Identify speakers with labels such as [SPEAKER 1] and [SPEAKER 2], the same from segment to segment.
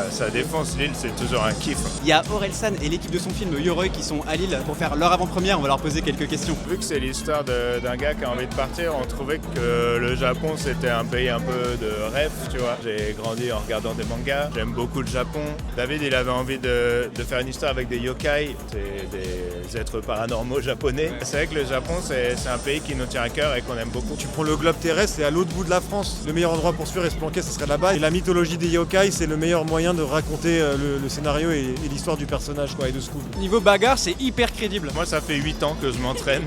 [SPEAKER 1] ça défonce. Lille, c'est toujours un kiff.
[SPEAKER 2] Il y a Orelsan et l'équipe de son film Yoroi qui sont à Lille pour faire leur avant-première. On va leur poser quelques questions.
[SPEAKER 1] Vu que c'est l'histoire d'un gars qui a envie de partir, on trouvait que le Japon c'était un pays un peu de rêve, tu vois. J'ai grandi en regardant des mangas, j'aime beaucoup le Japon. David, il avait envie de faire une histoire avec des yokai, c'est des êtres paranormaux japonais. C'est vrai que le Japon, c'est un pays qui nous tient à cœur et qu'on aime beaucoup.
[SPEAKER 3] Tu prends le globe terrestre, c'est à l'autre bout de la France. Le meilleur endroit pour se fuir et se planquer, ce serait là-bas. Et la mythologie des yokai, c'est le meilleur moyen de raconter le scénario et l'histoire du personnage, quoi, et de Scoob.
[SPEAKER 2] Niveau bagarre, c'est hyper crédible.
[SPEAKER 1] Moi, ça fait 8 ans que je m'entraîne.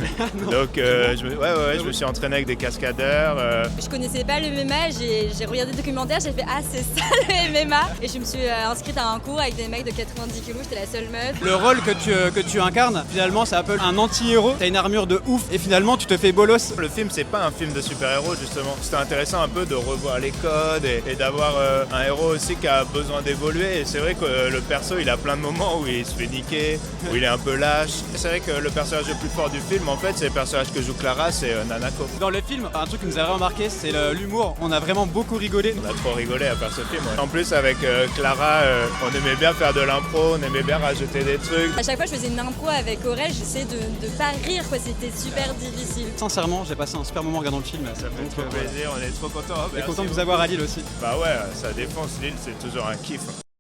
[SPEAKER 1] Donc, je me suis entraîné avec des cascadeurs.
[SPEAKER 4] Je connaissais pas le MMA, j'ai regardé le documentaire, j'ai fait ah c'est ça le MMA et je me suis inscrite à un cours avec des mecs de 90 kg, j'étais la seule meuf.
[SPEAKER 2] Le rôle que tu incarnes, finalement, c'est un peu un anti-héros. T'as une armure de ouf et finalement, tu te fais bolos.
[SPEAKER 1] Le film, c'est pas un film de super-héros, justement. C'était intéressant un peu de revoir les codes et d'avoir un héros aussi qui a besoin d'évoluer. Et c'est vrai que le perso, il a plein de moments où il se fait niquer, où il est un peu lâche. C'est vrai que le personnage le plus fort du film, en fait, c'est le personnage que joue Clara, c'est Nanako.
[SPEAKER 2] Dans le film, un truc qui nous a vraiment marqué, c'est l'humour. On a vraiment beaucoup rigolé.
[SPEAKER 1] On a trop rigolé à faire ce film. Ouais. En plus, avec Clara, on aimait bien faire de l'impro, on aimait bien rajouter des trucs.
[SPEAKER 4] À chaque fois je faisais une impro avec Aurel, j'essayais de pas rire quoi, c'était super difficile.
[SPEAKER 2] Sincèrement, j'ai passé un super moment en regardant le film.
[SPEAKER 1] Ça fait trop plaisir, on est trop contents.
[SPEAKER 2] Et content de vous avoir à Lille aussi.
[SPEAKER 1] Bah ouais, ça défonce. Lille, c'est toujours un kiff.